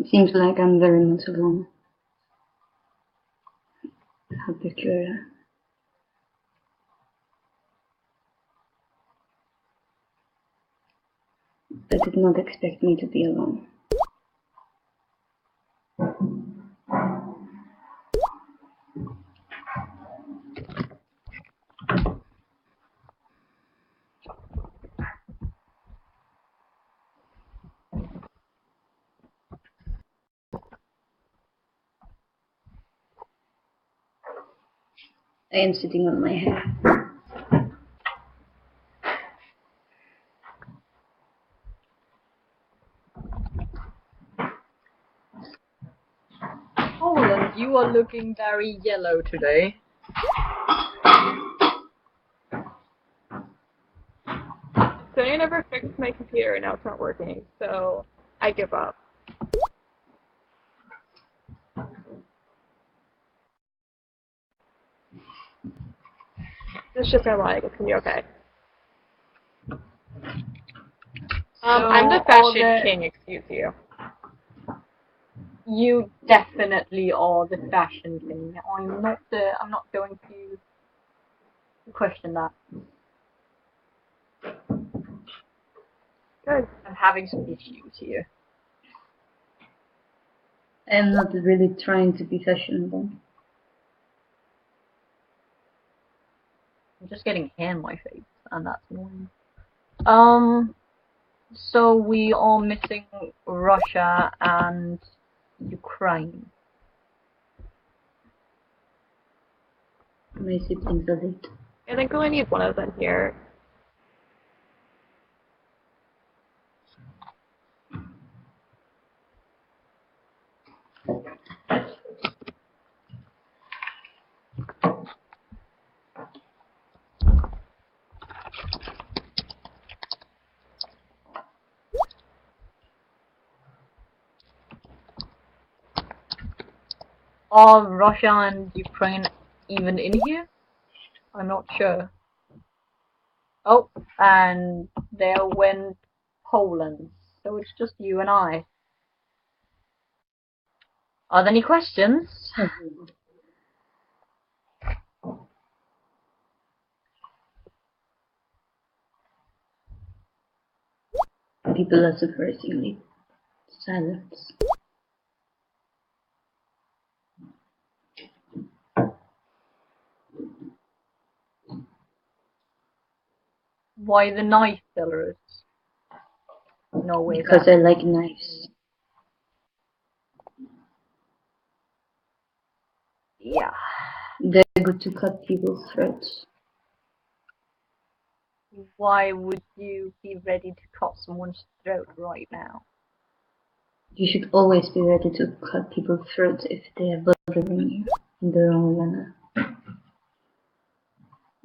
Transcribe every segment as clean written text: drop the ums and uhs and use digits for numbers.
Seems like I'm very much alone. How peculiar. I did not expect me to be alone. I am sitting on my hair. Poland, you are looking very yellow today. So I never fixed my computer and now it's not working, so I give up. It's just gonna lag, it's gonna be okay. I'm the fashion king, excuse you. You definitely are the fashion king. I'm not going to question that. Good. I'm having some issues here. I am not really trying to be fashionable. I'm just getting hair in my face, and that's annoying. So we are missing Russia and Ukraine. My siblings are late. I think we only need one of them here. Are Russia and Ukraine even in here? I'm not sure. Oh, and there went Poland. So it's just you and I. Are there any questions? People are surprisingly silent. Why the knife fillers? No way. Because I like knives. Yeah. They're good to cut people's throats. Why would you be ready to cut someone's throat right now? You should always be ready to cut people's throats if they are bothering you in the wrong manner.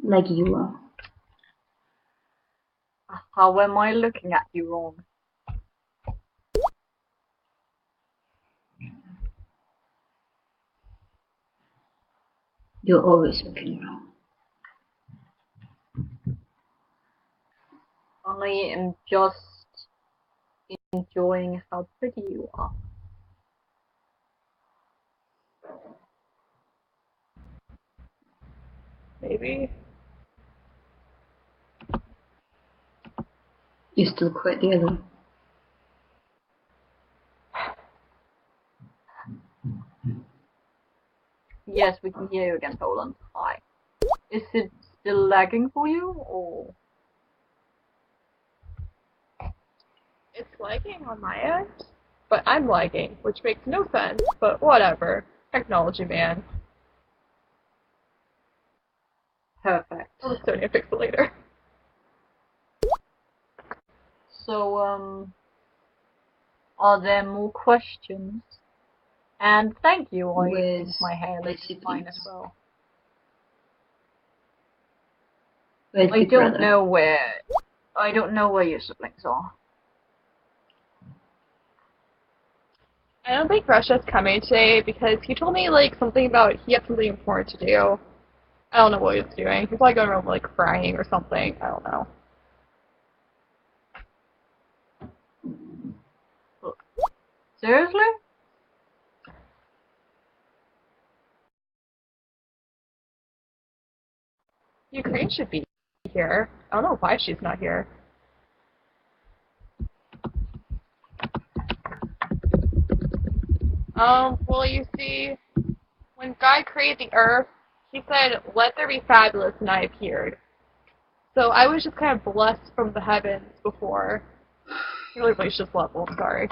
Like you are. How am I looking at you wrong? You're always looking wrong. I am just enjoying how pretty you are. Maybe. You're still quite yellow. Yes, we can hear you again, Poland. Hi. Is it still lagging for you, or? It's lagging on my end, but I'm lagging, which makes no sense, but whatever. Technology, man. Perfect. I'll just Sonya fix it later. So, are there more questions? And thank you, I think my hair looks fine as well. I don't know where your siblings are. I don't think Russia's coming today because he told me like something about he had something important to do. I don't know what he was doing. He's probably going around like crying or something. I don't know. Seriously? Ukraine should be here. I don't know why she's not here. Well, you see, when God created the earth, he said, "Let there be fabulous," and I appeared. So I was just kind of blessed from the heavens before. Really gracious level, sorry.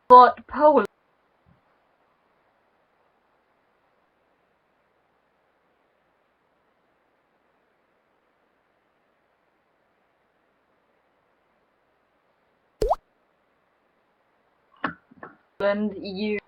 But Poland EU.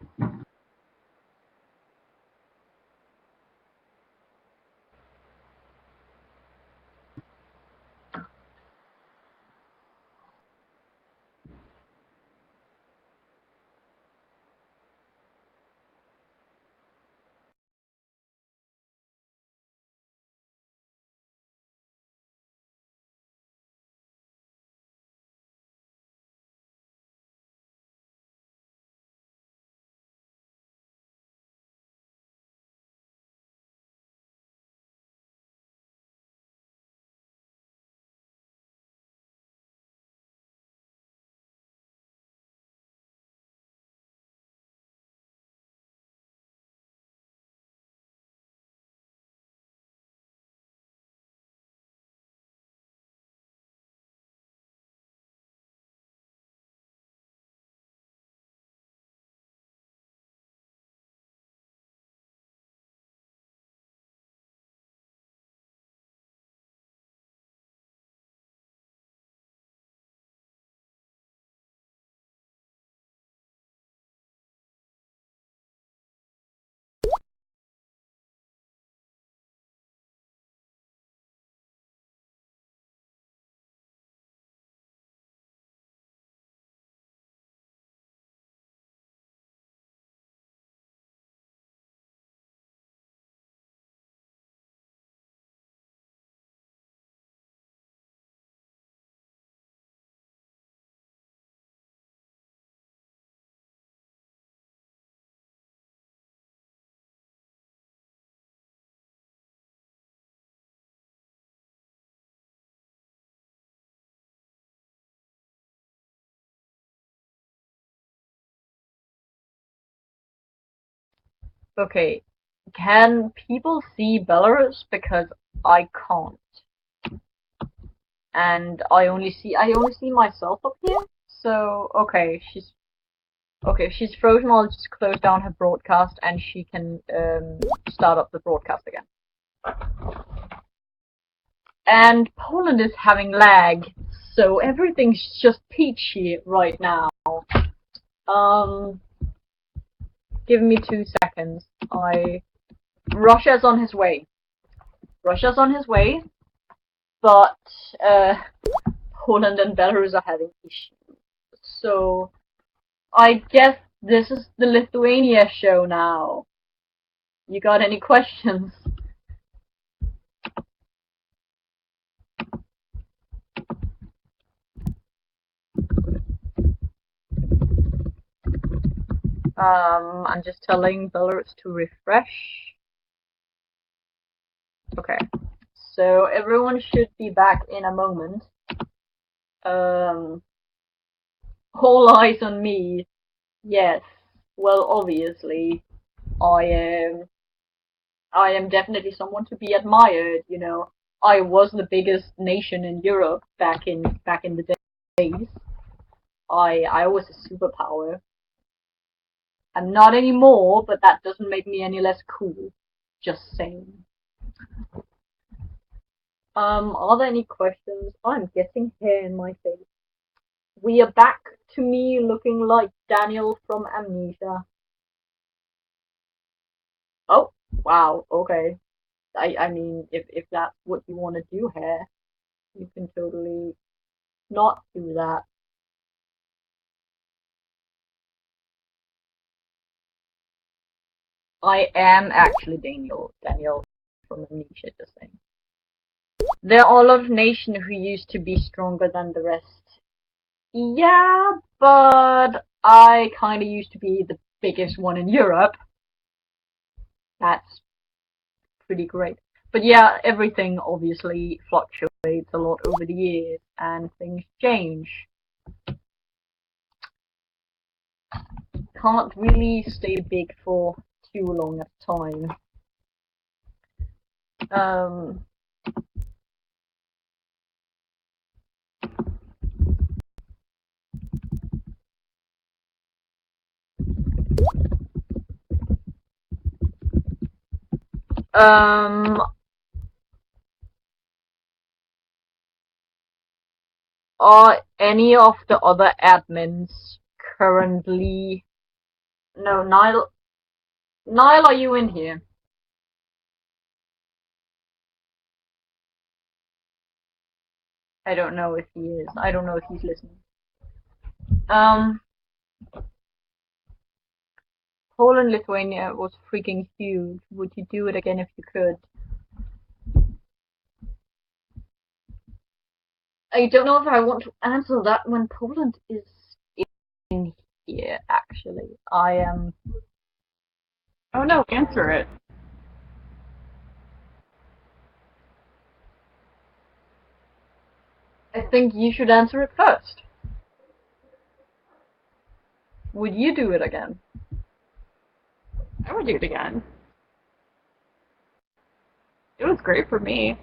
Okay, can people see Belarus? Because I can't, and I only see myself up here. So she's frozen. I'll just close down her broadcast, and she can start up the broadcast again. And Poland is having lag, so everything's just peachy right now. Um, give me 2 seconds. Russia's on his way. Russia's on his way, but Poland and Belarus are having issues. So I guess this is the Lithuania show now. You got any questions? I'm just telling Belarus to refresh. Okay, so everyone should be back in a moment. Um, all eyes on me. Yes. Well, obviously, I am. I am definitely someone to be admired. I was the biggest nation in Europe back in the days. I was a superpower. I'm not anymore, but that doesn't make me any less cool. Just saying. Are there any questions? I'm getting hair in my face. We are back to me looking like Daniel from Amnesia. Oh, wow, okay. I mean, if that's what you want to do here, you can totally not do that. I am actually Daniel from Amnesia, just saying. There are a lot of nations who used to be stronger than the rest. Yeah, but I kinda used to be the biggest one in Europe. That's pretty great. But yeah, everything obviously fluctuates a lot over the years and things change. Can't really stay big for too long at a time. Um, um, are any of the other admins currently... No, Nile, are you in here? I don't know if he is. I don't know if he's listening. Um, Poland, Lithuania was freaking huge. Would you do it again if you could? I don't know if I want to answer that when Poland is in here, actually. I am... Oh no, answer it. I think you should answer it first. Would you do it again? I would do it again. It was great for me.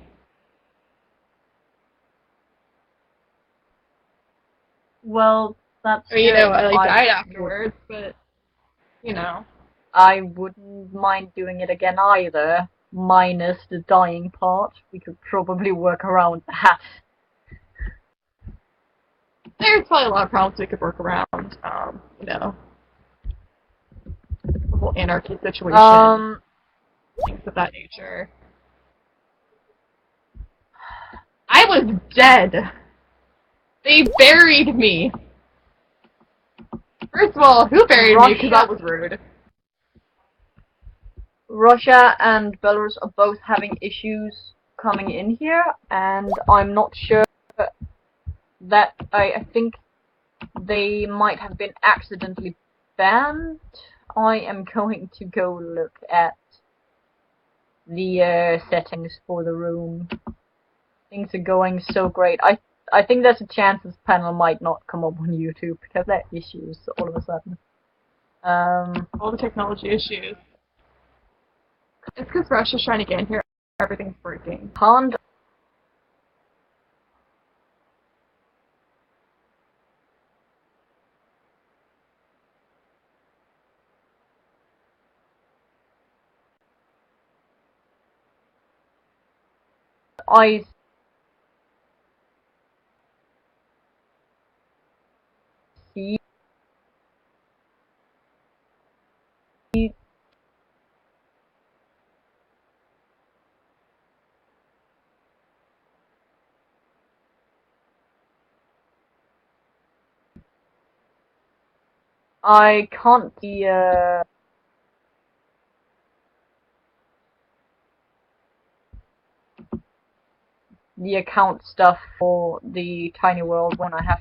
Well, that's You know, I I died afterwards, but you know. I wouldn't mind doing it again either, minus the dying part. We could probably work around that. There's probably a lot of problems we could work around. You know, the whole anarchy situation, things of that nature. I was dead. They buried me. First of all, who buried me? Because that was rude. Russia and Belarus are both having issues coming in here, and I'm not sure that I think they might have been accidentally banned. I am going to go look at the settings for the room. Things are going so great. I think there's a chance this panel might not come up on YouTube because there are issues all of a sudden. All the technology issues. It's because Russia's trying to get in here. Everything's breaking. Can't I see I can't see the account stuff for the tiny world when I have.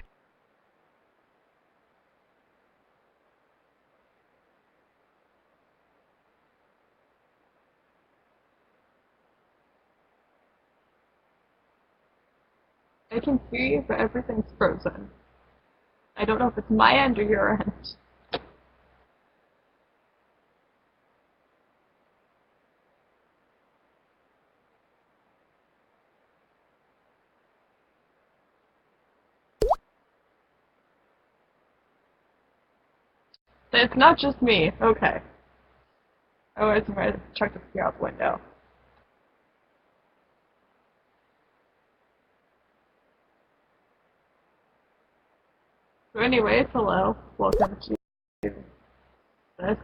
I can hear you, but everything's frozen. I don't know if it's my end or your end. It's not just me. Okay. Oh, it's right. Check to figure out the window. So anyways, hello. Welcome to this.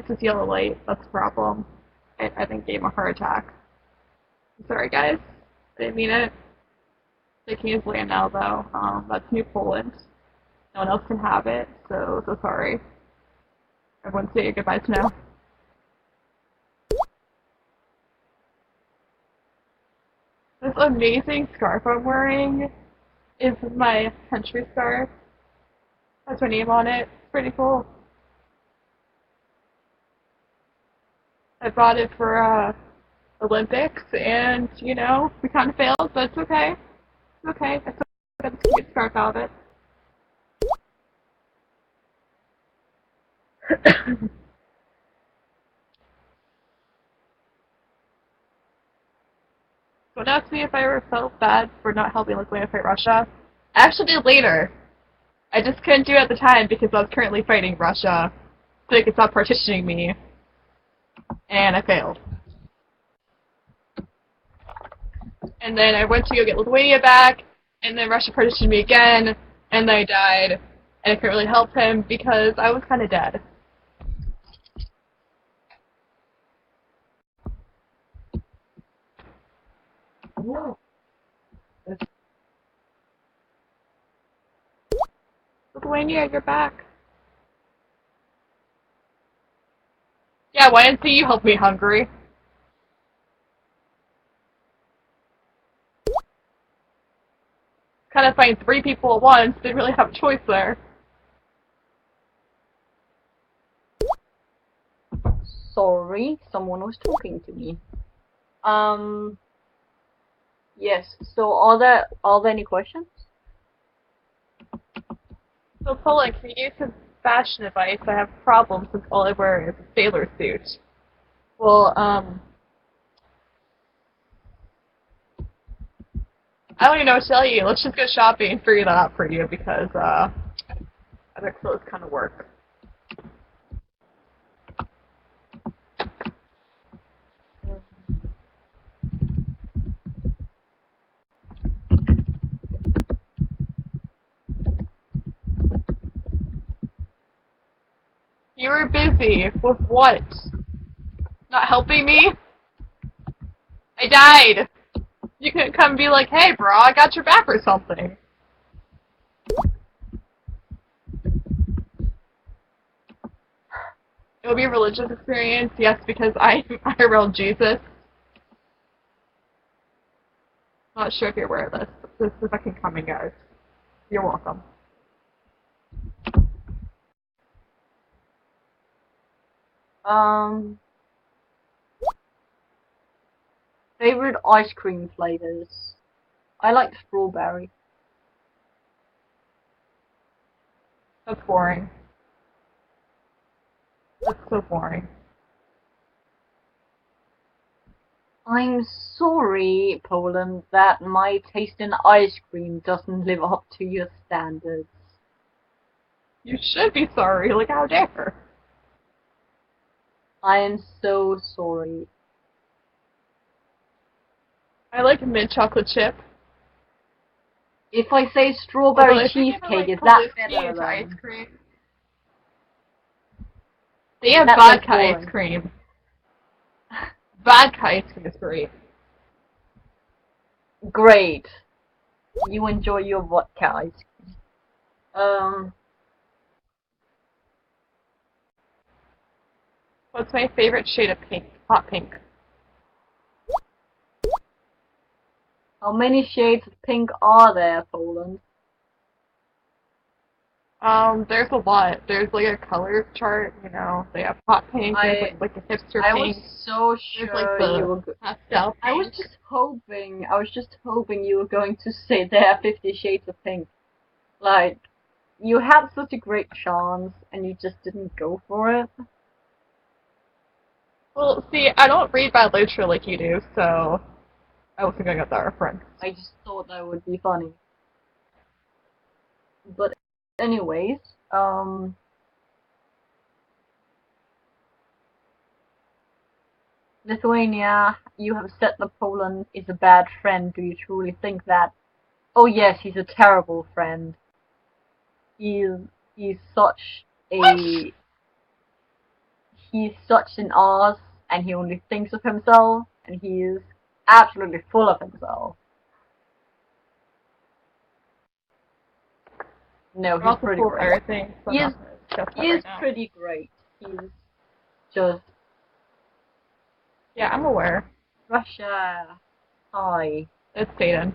It's this yellow light. That's the problem. I think gave him a heart attack. I'm sorry, guys. I didn't mean it. Taking his land now, though. That's New Poland. No one else can have it, so sorry. Everyone say your goodbyes now. This amazing scarf I'm wearing is my country scarf. Has my name on it. It's pretty cool. I bought it for Olympics, and you know, we kind of failed, but it's okay. It's okay. I still got this cute scarf out of it. Don't ask me if I ever felt bad for not helping Lithuania fight Russia. I actually did later. I just couldn't do it at the time because I was currently fighting Russia, so they could stop partitioning me, and I failed. And then I went to go get Lithuania back, and then Russia partitioned me again, and then I died, and I couldn't really help him because I was kind of dead. Lithuania, you're back. Yeah, why didn't you help me, Hungary? Kind of fighting 3 people at once, didn't really have a choice there. Sorry, someone was talking to me. Yes, so are there any questions? So Poland, can you use some fashion advice? I have problems since all I wear is a sailor suit. Well, I don't even know what to tell you. Let's just go shopping and figure that out for you because, other clothes kind of work. You were busy. With what? Not helping me? I died! You couldn't come and be like, hey bro, I got your back or something. It'll be a religious experience, yes, because I'm IRL Jesus. Not sure if you're aware of this, but this is fucking coming, guys. You're welcome. Favorite ice cream flavors? I like strawberry. That's boring. That's so boring. I'm sorry, Poland, that my taste in ice cream doesn't live up to your standards. You should be sorry, like how dare. I am so sorry. I like mint chocolate chip. If I say strawberry cheesecake, is that better than? Ice cream. They have That's vodka like ice cream. Vodka ice cream is great. Great. You enjoy your vodka ice cream. What's my favorite shade of pink? Hot pink. How many shades of pink are there, Poland? There's a lot. There's like a color chart, you know. They have hot pink, there's like a hipster I pink. was so There's sure like the you were pastel pink. I was just hoping you were going to say there are 50 shades of pink. Like, you had such a great chance, and you just didn't go for it. Well, see, I don't read bad literature like you do, so I wasn't gonna get that reference. I just thought that would be funny. But anyways, Lithuania, you have said that Poland is a bad friend. Do you truly think that? Oh yes, he's a terrible friend. He's such a he's such an ass and he only thinks of himself and he is absolutely full of himself. No, I'm he's also pretty full of great. other things. So I'm He is, not gonna discuss that he is right now. pretty great. He's just Yeah, I'm aware. Russia. Hi. It's Satan.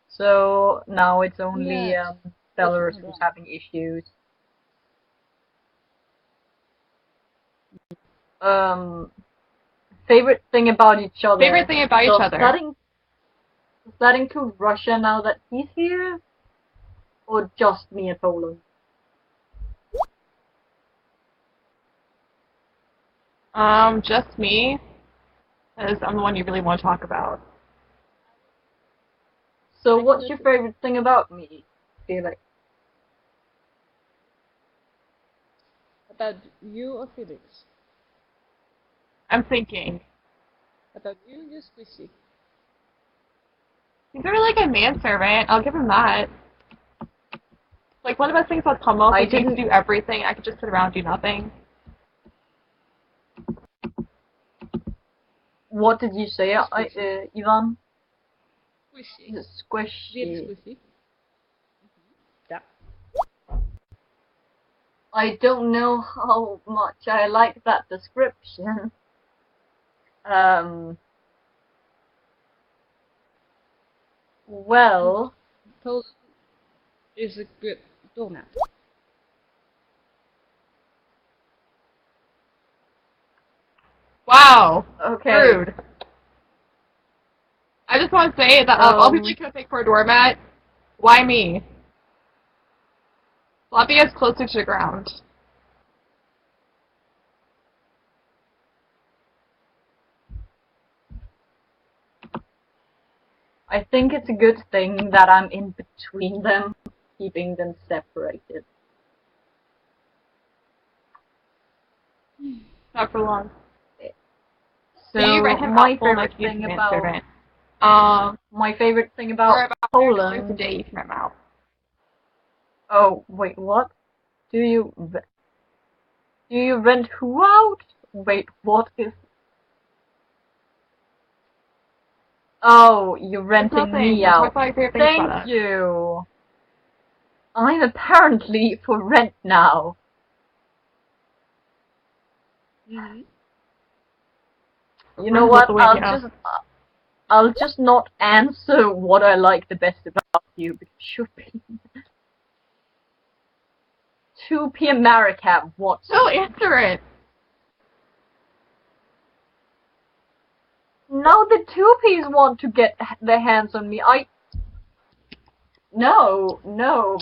So now it's only Yeah. Belarus who's having issues. Favorite thing about each other. Favorite thing about each other. Does that include Russia now that he's here? Or just me and Poland? Just me. As I'm the one you really want to talk about. So what's your favorite thing about me, Felix? About you or Felix? I'm thinking. About you, you're squishy. He's a really good manservant. I'll give him that. Like, one of the best things about Pummel is he can do everything. I could just sit around and do nothing. What did you say, Ivan? Squishy. Squishy. Really squishy. Yeah. I don't know how much I like that description. Well, Poland is a good doormat. Wow. okay. Rude. I just want to say that all people you could pick for a doormat, why me? Latvia is closer to the ground. I think it's a good thing that I'm in between them, keeping them separated. Not for long. So you rent him my out full favorite like he's a thing about manservant. my favorite thing Or about about $100 a Poland. day you can rent him out. Oh wait, what? Do you rent who out? Wait, what is? Oh, you're renting me We'll talk out. about your favorite things about Thank it. you. I'm apparently for rent now. Mm-hmm. You know what? I'll just not answer what I like the best about you because you're being 2p America. What? No, answer it. Now the 2ps want to get their hands on me. No,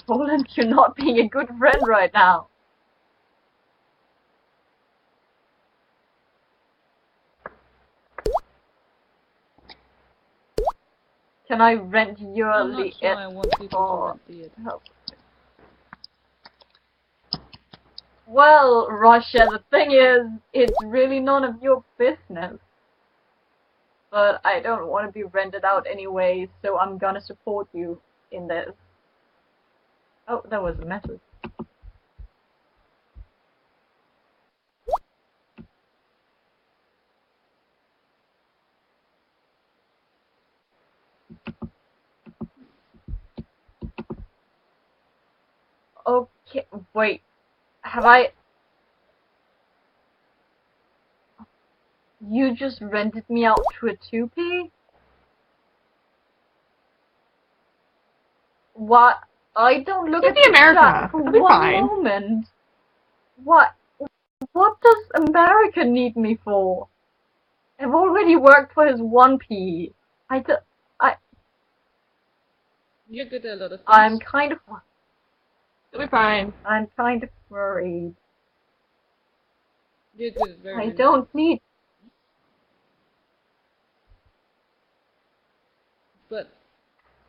Poland, you're not being a good friend right now. Can I rent your I'm not sure I want people to rent the help? Well, Russia, the thing is, it's really none of your business. But I don't want to be rented out anyway, so I'm gonna support you in this. Oh, that was a message. Okay, wait. Have I... You just rented me out to a 2p? What? I don't look at Maybe America. chat for That'll be one fine. moment. What does America need me for? I've already worked for his 1p. You're good at a lot of things. I'm kind of... It'll be fine. I'm kind of worried. You're good at very I many don't things. need... But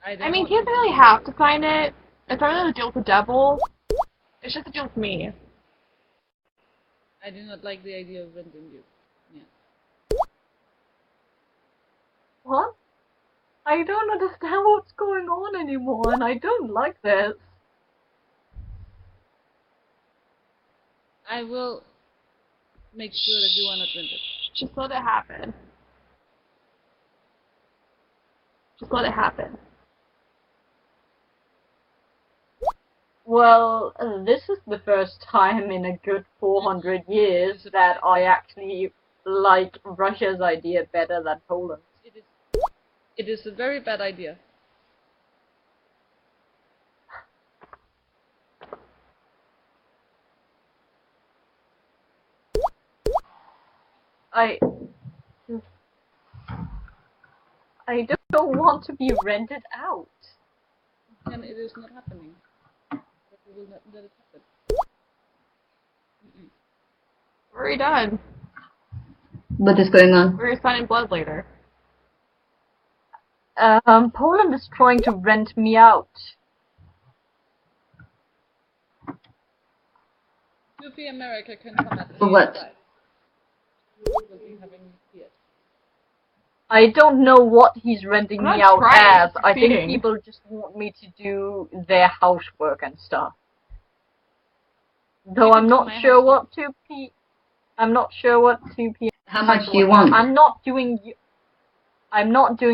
I don't I mean, want he doesn't you to really do have that. to sign it. It's not really a deal with the devil. It's just a deal with me. I do not like the idea of renting you. Yeah. What? I don't understand what's going on anymore, and I don't like this. I will make sure that you are not rented. Just let it happen. Just let it happen. Well, this is the first time in a good 400 years that I actually like Russia's idea better than Poland's. It is a very bad idea. I don't want to be rented out. And it is not happening. But we will not let it happen. We're already done. What is going on? We're signing blood later. Poland is trying to rent me out. Goofy America can come at For what? We will be having here. I don't know what he's renting I'm me not out trying, as. I'm I think succeeding. people just want me to do their housework and stuff. Though You can I'm do not my sure housework. what 2p. I'm not sure what 2p. How much do you want? I'm not doing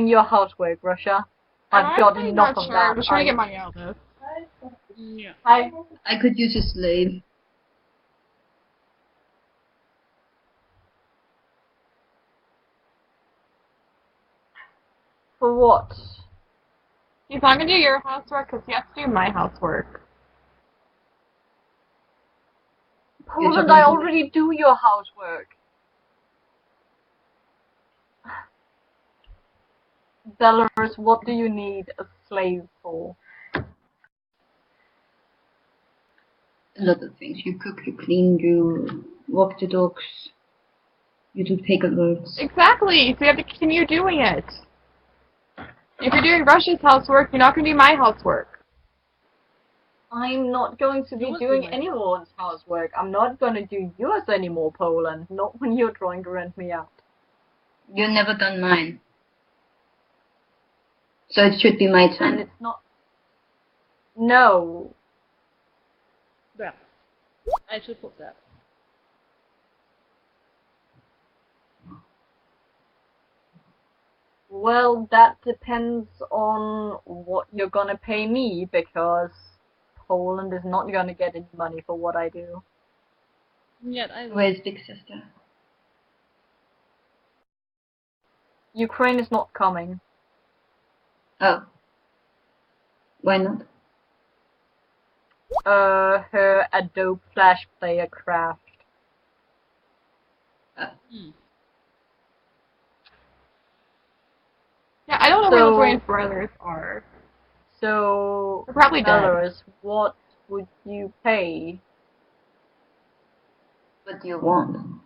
your housework, Russia. I've got I'm enough not of sure. that. I'm just trying to get money out of this. Yeah. I could use a slave. For what? He's not gonna do your housework because he has to do my housework. Poland, I already do your housework. Belarus, what do you need a slave for? A lot of things. You cook, you clean, you walk the dogs, you do paperwork. Exactly. So you have to continue doing it. If you're doing Russia's housework, you're not gonna do my housework. I'm not going to be Yours doing will. anyone's housework. I'm not going to do yours anymore, Poland. Not when you're trying to rent me out. You've never done mine. So it should be my And turn. it's not... No. Yeah. I should put that. Well, that depends on what you're gonna pay me, because Poland is not gonna get any money for what I do. Yet I will. Where's Big Sister? Ukraine is not coming. Oh. Why not? Her Adobe Flash Player crashed. Hmm. Yeah, I don't know where So- Lithuanian brothers are. So, They're probably dead. Belarus, what would you pay? What do you want?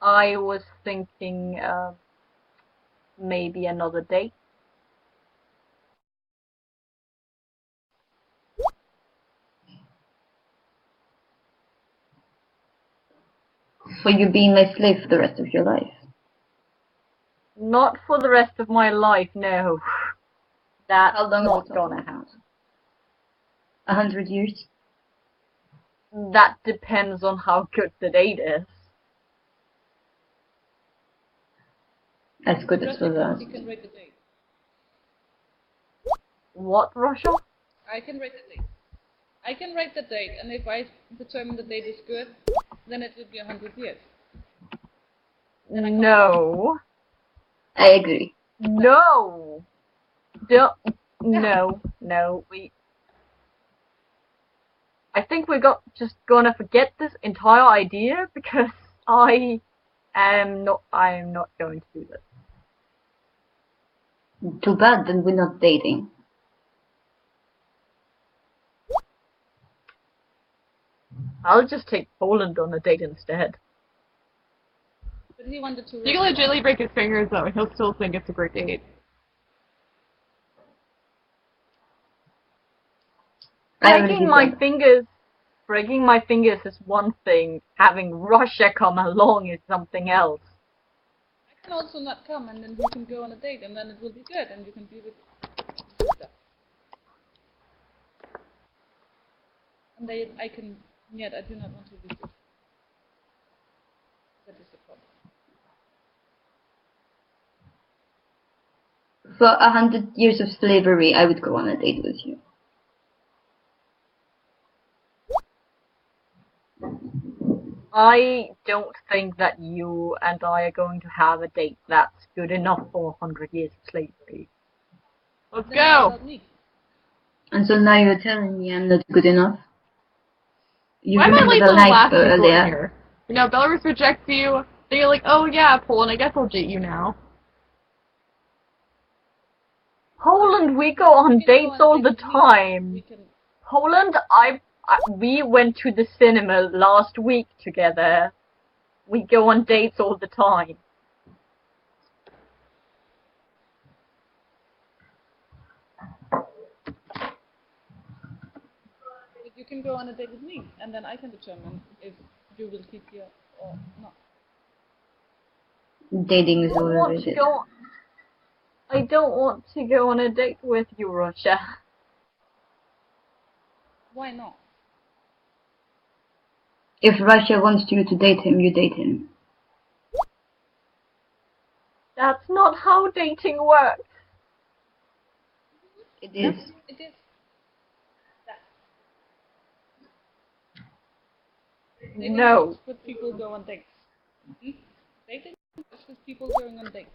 I was thinking, maybe another date. For you being my slave for the rest of your life. Not for the rest of my life, no. That's How long not are we gonna talking happen. about? 100 years? That depends on how good the date is. As good as for Russia that. you can rate the date. What, Russia? I can rate the date. I can rate the date, and if I determine the date is good, then it will be 100 years. No. I agree. No. Don't. No. I think we're just gonna forget this entire idea, because I am not going to do this. Too bad, then we're not dating. I'll just take Poland on a date instead. But he wanted to. You can legitimately break his fingers though, and he'll still think it's a great date. Breaking my fingers is one thing. Having Russia come along is something else. can also not come, and then you can go on a date, and then it will be good, and you can be with stuff. And I can, yet I do not want to visit. That is the problem. For 100 years of slavery, I would go on a date with you. I don't think that you and I are going to have a date that's good enough for 100 years of slavery. Let's Then how go. about me? And so now you're telling me I'm not good enough? You Why am I remember late the to the life last people in earlier? here? You know, Belarus rejects you. Then you're like, oh yeah, Poland, I guess I'll date you now. Poland, we go on You can go dates on a all date the with me. time. We can. Poland, we went to the cinema last week together. We go on dates all the time. But you can go on a date with me, and then I can determine if you will keep here or not. Dating is I don't want to overrated. go. I don't want to go on a date with you, Russia. Why not? If Russia wants you to date him, you date him. That's not how dating works. It is. It is. Dating No. is with people go on dates. Hmm? Dating is with people going on dates.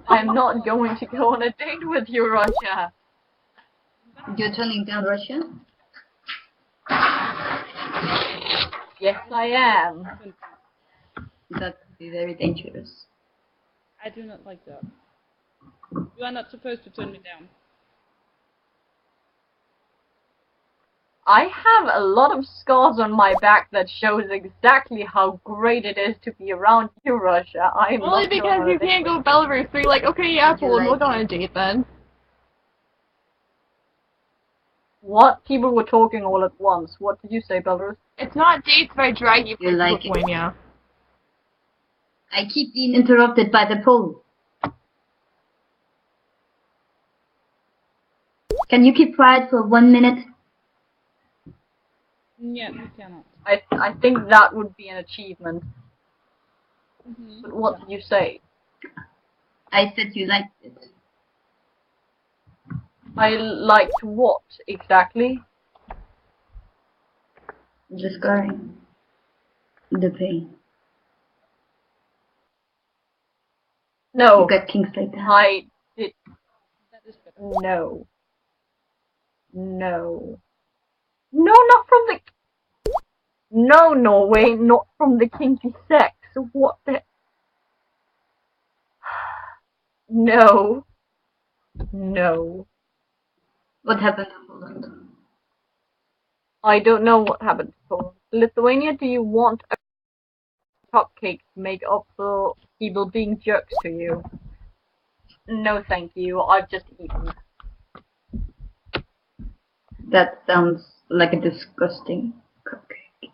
I'm not going to go on a date with you, Russia. You're turning down Russia? Yes, I am. That could be very dangerous. I do not like that. You are not supposed to turn me down. I have a lot of scars on my back that shows exactly how great it is to be around you, Russia. I'm Only not going because on a you date can't with go Belarus, so you're like, okay, yeah, Would you Poland, we'll like go on it? a date then. What? People were talking all at once. What did you say, Belarus? It's not dates if I drag you You to like it? Lithuania. I keep being interrupted by the poll. Can you keep quiet for 1 minute? Yeah, you cannot. I think that would be an achievement. Mm-hmm. But what did you say? I said you liked it. I liked what exactly? The scarring. The pain. You No, got kinks like that. I did. That is better. No. No. No, not from the. No, Norway, not from the kinky sex. What the? No. No. What happened to Poland? I don't know what happened to Poland. Lithuania, do you want a cupcake to make up for people being jerks to you? No, thank you. I've just eaten. That sounds like a disgusting cupcake.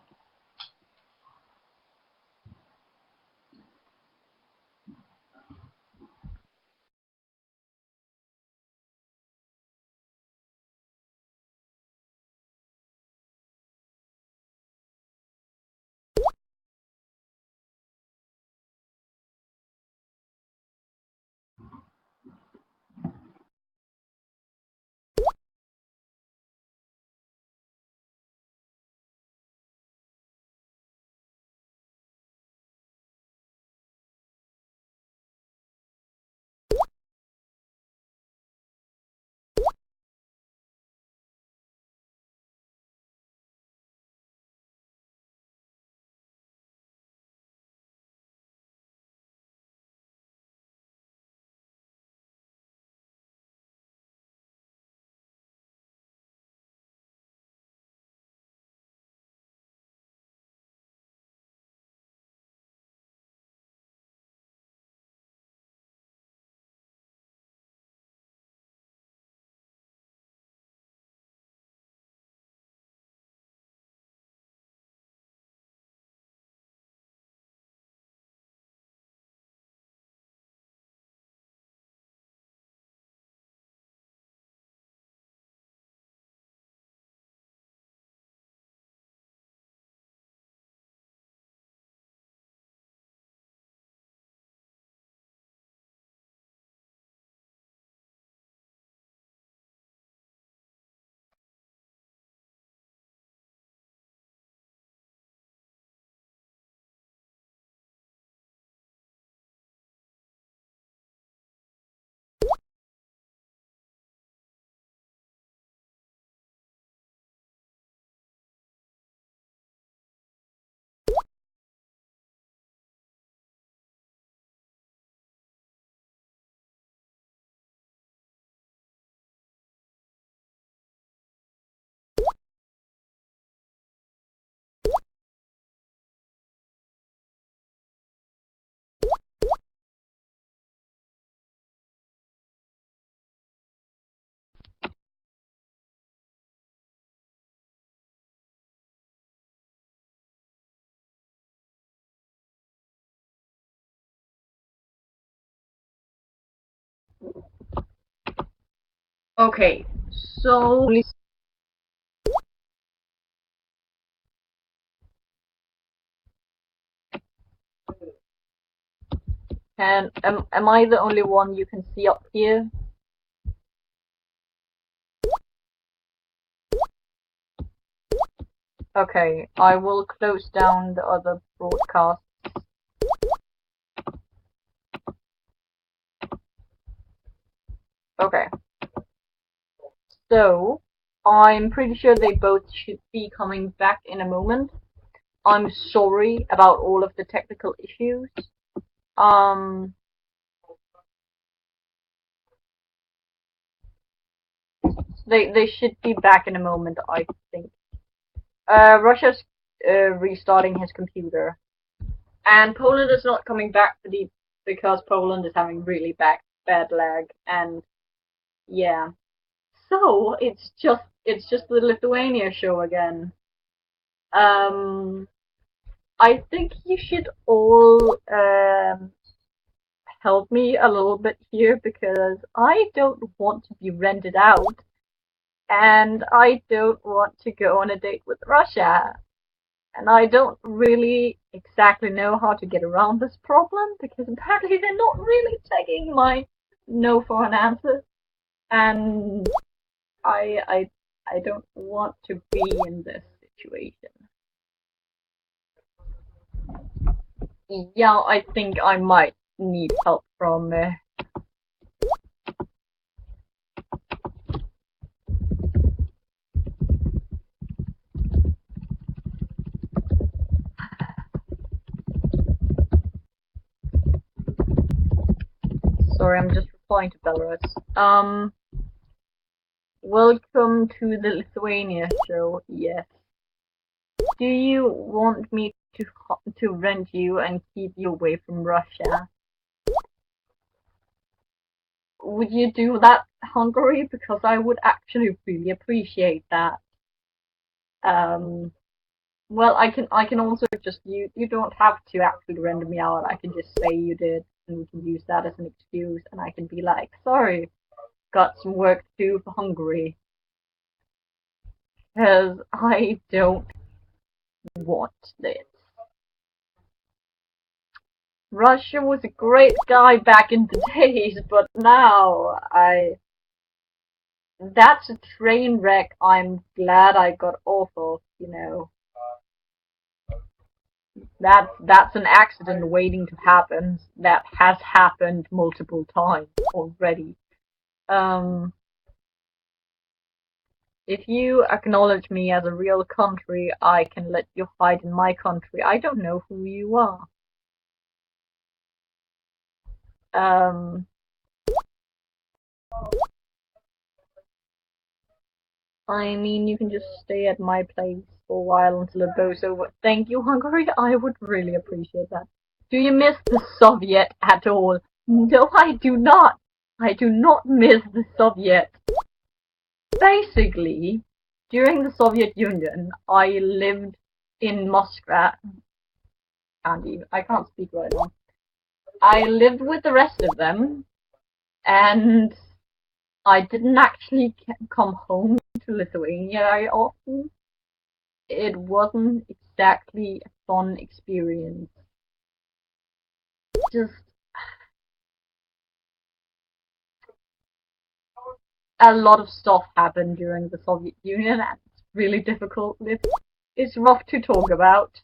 Okay, so and am I the only one you can see up here? Okay, I will close down the other broadcast. Okay. So, I'm pretty sure they both should be coming back in a moment. I'm sorry about all of the technical issues. They should be back in a moment, I think. Russia's restarting his computer, and Poland is not coming back because Poland is having really bad lag, and yeah. So it's just the Lithuania show again. Um, I think you should all help me a little bit here because I don't want to be rented out and I don't want to go on a date with Russia. And I don't really exactly know how to get around this problem because apparently they're not really taking my no for an answer. And I don't want to be in this situation. Yeah, I think I might need help from sorry, I'm just replying to Belarus. Welcome to the Lithuania show. Yes. Do you want me to rent you and keep you away from Russia? Would you do that, Hungary? Because I would actually really appreciate that. Um, well, I can also just you don't have to actually render me out. I can just say you did, and we can use that as an excuse, and I can be like, sorry, got some work to do for Hungary, because I don't want this. Russia was a great guy back in the days, but now that's a train wreck I'm glad I got off of, you know. That's an accident waiting to happen. That has happened multiple times already. Um, if you acknowledge me as a real country, I can let you hide in my country. I don't know who you are. Um, I mean, you can just stay at my place for a while until it goes over. Thank you, Hungary. I would really appreciate that. Do you miss the Soviet at all? No, I do not. I do not miss the Soviet. Basically, during the Soviet Union, I lived in Moscow. I can't speak right now. I lived with the rest of them, and I didn't actually come home to Lithuania very often. It wasn't exactly a fun experience. Just a lot of stuff happened during the Soviet Union, and it's really difficult. It's rough to talk about.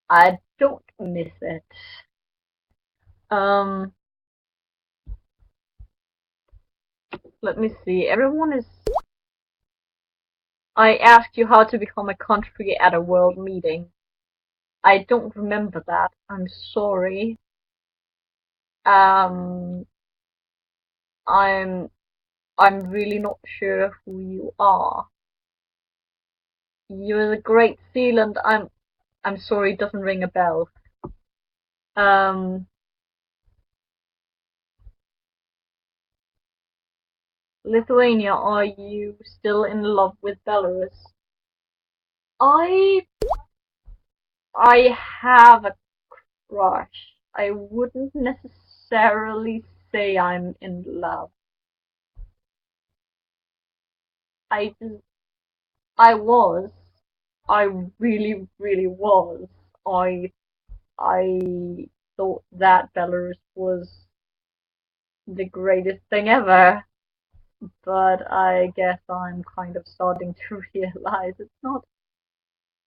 I don't miss it. Um, let me see. Everyone is. I asked you how to become a country at a world meeting. I don't remember that. I'm sorry. Um, I'm I'm really not sure who you are. You're the Great Sealand. I'm sorry, it doesn't ring a bell. Um, Lithuania, are you still in love with Belarus? I I have a crush. I wouldn't necessarily say I'm in love. I just, I was. I really, really was. I thought that Belarus was the greatest thing ever, but I guess I'm kind of starting to realize it's not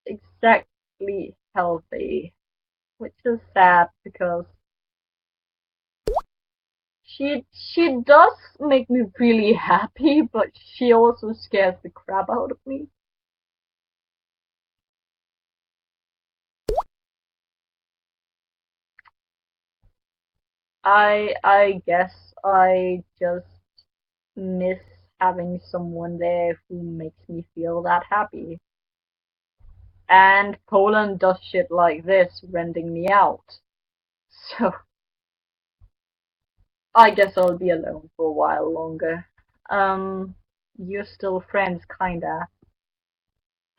exactly healthy, which is sad because she does make me really happy, but she also scares the crap out of me. I guess I just miss having someone there who makes me feel that happy. And Poland does shit like this, renting me out. So I guess I'll be alone for a while longer. Um, you're still friends, kinda.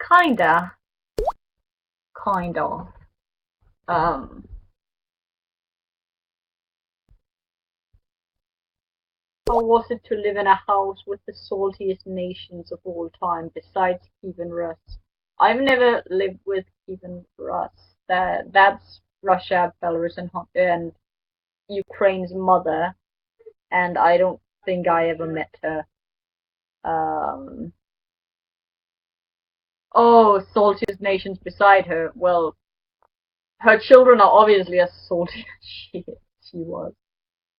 Kinda. Kind of. Um, how was it to live in a house with the saltiest nations of all time besides Kievan Rus? I've never lived with Kievan Rus. That's Russia, Belarus, and Ukraine's mother, and I don't think I ever met her. Um, oh, saltiest nations beside her. Well, her children are obviously as salty as she was,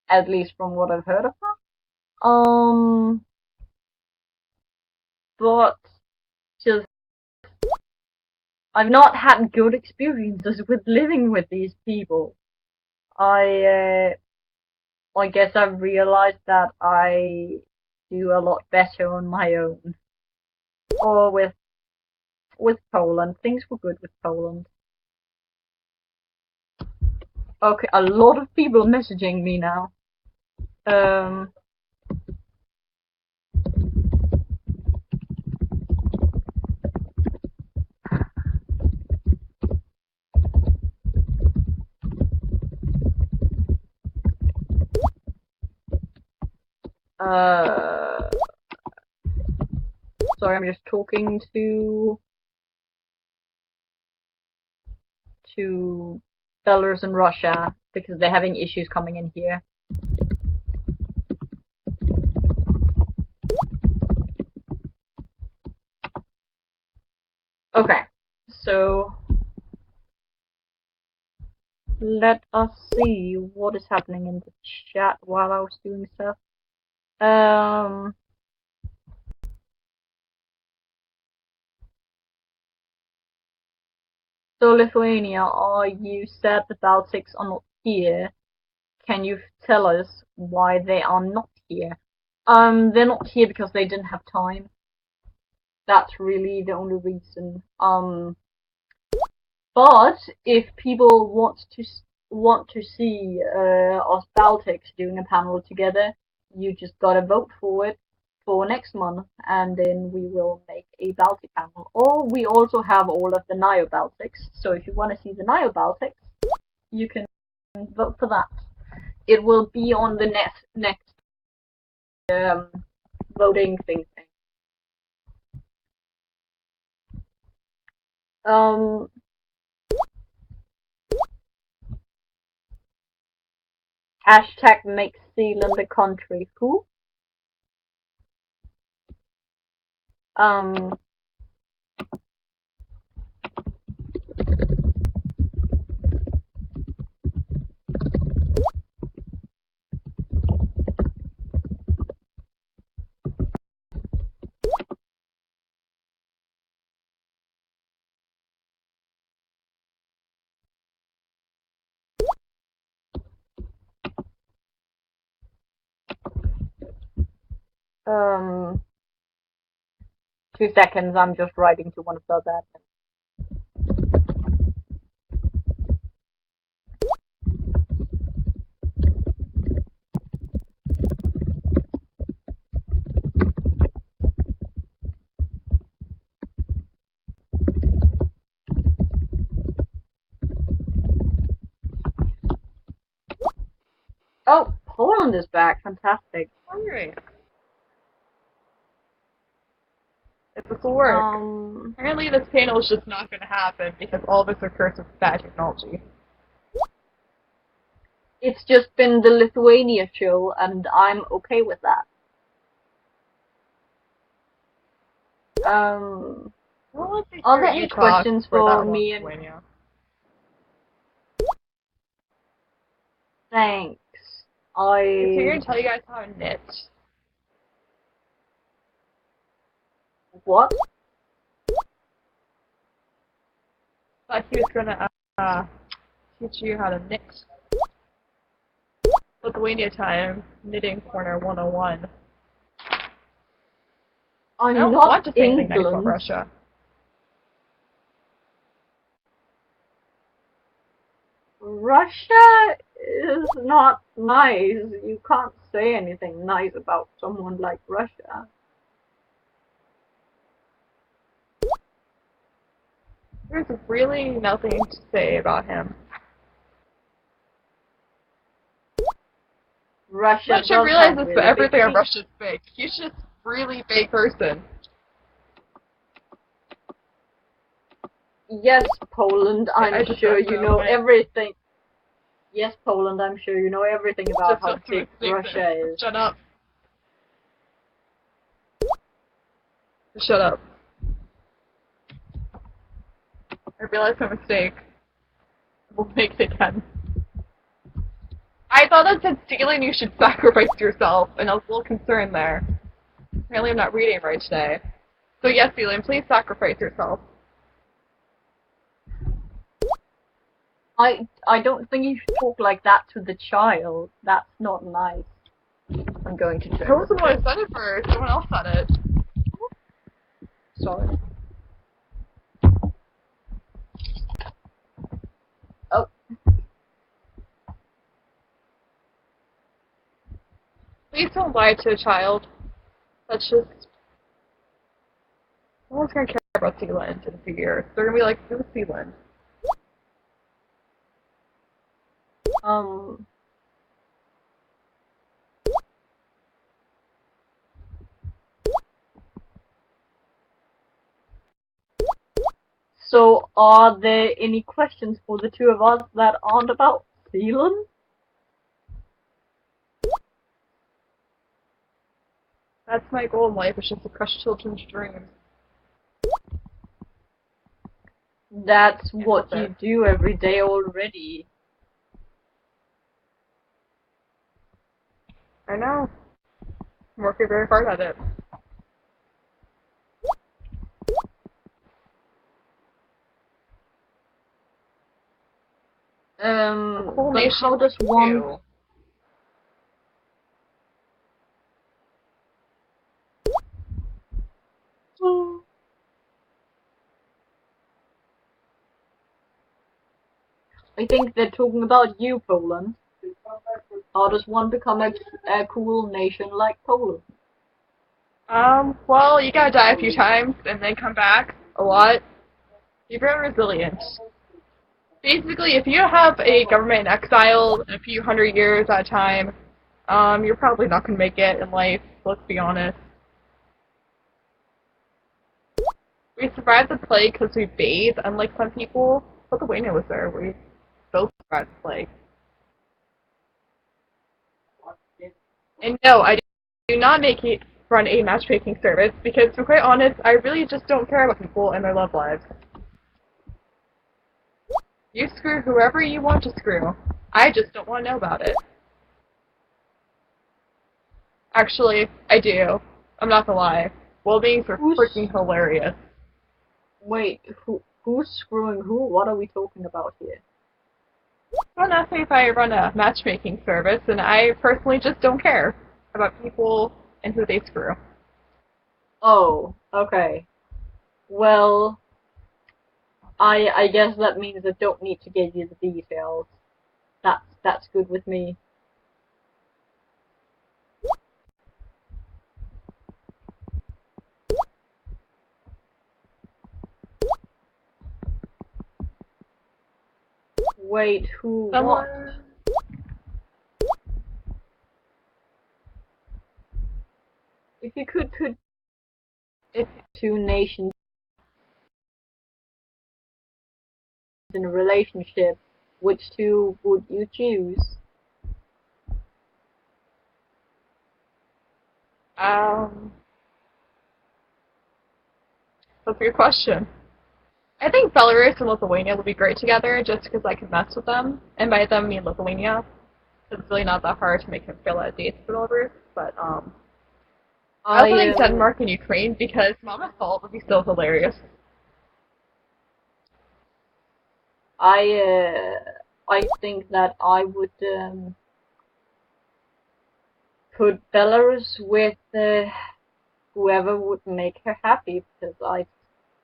at least from what I've heard of her. But just I've not had good experiences with living with these people. I I guess I've realized that I do a lot better on my own, or with Poland. Things were good with Poland. Okay, a lot of people messaging me now. Um, uh, sorry, I'm just talking to Belarus and Russia because they're having issues coming in here. Okay, so let us see what is happening in the chat while I was doing stuff. So Lithuania, are you sad the Baltics are not here? Can you tell us why they are not here? They're not here because they didn't have time. That's really the only reason. But if people want to see us Baltics doing a panel together, you just gotta vote for it for next month, and then we will make a Baltic panel. Or we also have all of the Neo Baltics. So if you want to see the Neo Baltics, you can vote for that. It will be on the next voting thing. Um, hashtag make Zealand a country. Who? Um, um, 2 seconds. I'm just writing to one of those admins. Oh, Poland is back. Fantastic. Hungry. If this will work. Apparently this panel is just not going to happen because all of us are cursed with bad technology. It's just been the Lithuania show, and I'm okay with that. Well, Are there any questions for me and... Lithuania. Thanks. So you're going to tell you guys how to knit. What? Thought he was going to teach you how to knit. Lithuania time, knitting corner 101. I'm I don't not want to say anything nice about England. Russia. Russia is not nice. You can't say anything nice about someone like Russia. There's really nothing to say about him. Russia I'm not sure does realize have this, really but everything big on Russia is fake. He's just really big person. Yes, Poland, I'm just sure don't you know know it. everything. Yes, Poland, I'm sure you know everything about Just how don't big say Russia is. Shut up. Shut up. I realized my mistake. We'll make it again. I thought that said stealing you should sacrifice yourself, and I was a little concerned there. Apparently I'm not reading right today. So yes, Celine, please sacrifice yourself. I don't think you should talk like that to the child. That's not nice. I'm going to I wasn't the one who said it first. Someone else said it. Sorry. Oh. Please don't lie to a child. That's just... No one's gonna care about Sealand in a few years. They're gonna be like, who's Sealand? So, are there any questions for the two of us that aren't about Zealand? That's my goal in life, is just to crush children's dreams. That's what you do every day already. I know. I'm working very hard at it. Cool But how does one... I think they're talking about you, Poland. How does one become a cool nation like Poland? Well, you gotta die a few times and then come back a lot. You're very resilient. Basically, if you have a government in exile in a few hundred years at a time, you're probably not gonna make it in life, let's be honest. We survived the plague because we bathed, unlike some people. But the Wayne was there, we both survived the plague. And no, I do not run a matchmaking service because, to be quite honest, I really just don't care about people and their love lives. You screw whoever you want to screw. I just don't want to know about it. Actually, I do. I'm not gonna lie. Well-beings are freaking hilarious. Wait, who's screwing who? What are we talking about here? Don't ask me if I run a matchmaking service, and I personally just don't care about people and who they screw. Oh, okay. Well, I guess that means I don't need to give you the details. That's good with me. Wait, who? Someone... What? If you could put if two nations in a relationship, which two would you choose? That's a good question. I think Belarus and Lithuania would be great together just because I could mess with them. And by them, I mean Lithuania. It's really not that hard to make him feel out dates for Belarus. But, I also think Denmark and Ukraine because Mama Salt would be so hilarious. I think that I would put Belarus with whoever would make her happy, because I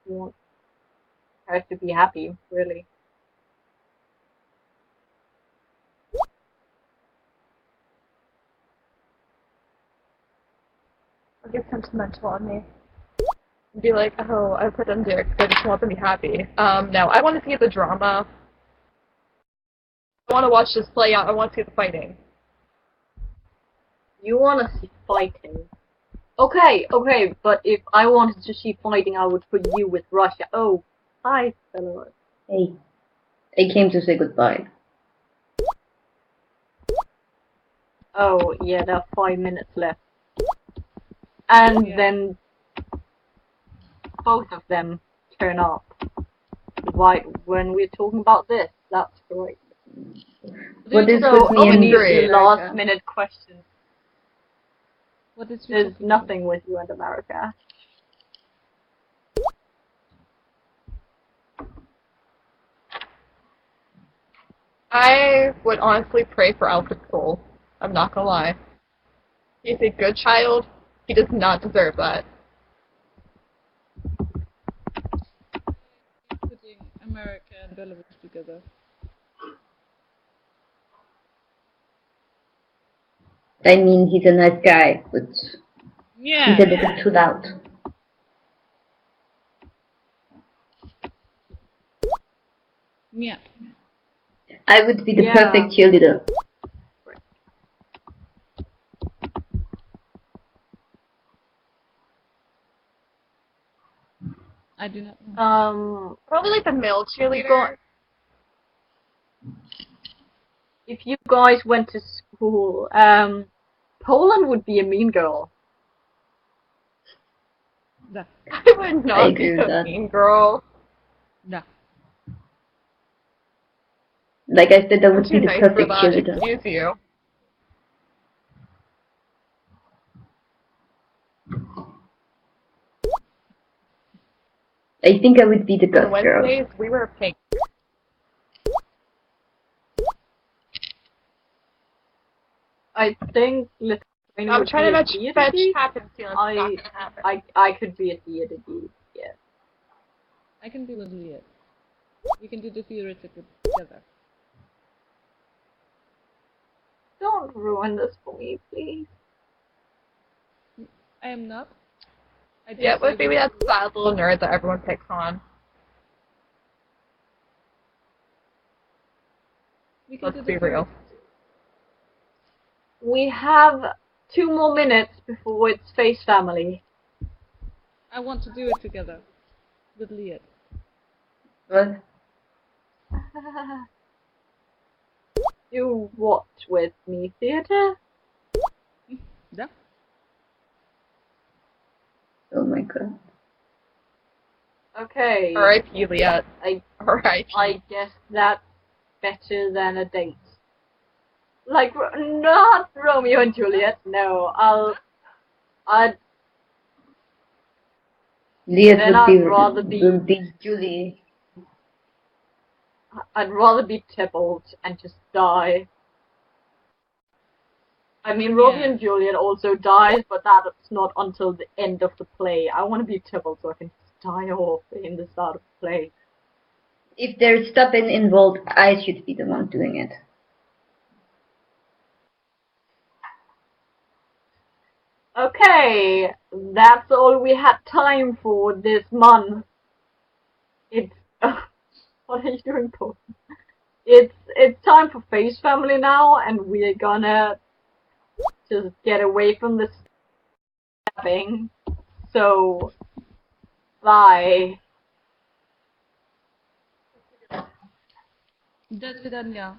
want her to be happy, really. I'll get sentimental on me. And be like, oh, I put them there because I just want them to be happy. No, I want to see the drama. I want to watch this play out. I want to see the fighting. You want to see fighting? Okay, but if I wanted to see fighting, I would put you with Russia. Oh, hi, Belarus. Hey, I came to say goodbye. Oh, yeah, there are 5 minutes left. And then both of them turn up. Right when we're talking about this, that's great. What is So, with me and any you? last minute questions? What is There's nothing with you and America. I would honestly pray for Alfred's soul. I'm not gonna lie. He's a good child. He does not deserve that. putting America and Belarus together? I mean, he's a nice guy, but Yeah. he's a little too loud. Yeah. I would be the perfect cheerleader. I do not know. Probably like the male cheerleader. If you guys went to school, Poland would be a mean girl. No. I would not I be agree with a that. mean girl. No. Like I said, I I'm would too be the nice for perfect that. cheerleader. Excuse you. I think I would be the On goth girl. Wednesdays, we were pink. I think Lithuania I'm would trying be to a fetch deity. happen feelings. It's not gonna happen. I could be a deity, yeah. I can be with Liet. We can do the theoretical together. Don't ruin this for me, please. I am not. I Yeah, just but maybe that's the sad little nerd that everyone picks on. We can Let's do the be real. We have 2 more minutes before it's Face Family. I want to do it together with Liet. What? Do what with me, theater? Yeah. Oh my god. Okay. R.I.P. Liet. R.I.P. I guess that's better than a date. Like, not Romeo and Juliet, no. I'd Liet Then I'd rather be- would be Julie. rather be Tybalt and just die. I mean, Romeo and Juliet also dies, but that's not until the end of the play. I want to be Tybalt so I can just die off in the start of the play. If there's stopping involved, I should be the one doing it. Okay, that's all we had time for this month. It's what are you doing, Paul? It's time for Face Family now, and we're gonna just get away from this having. So, bye. До свидания.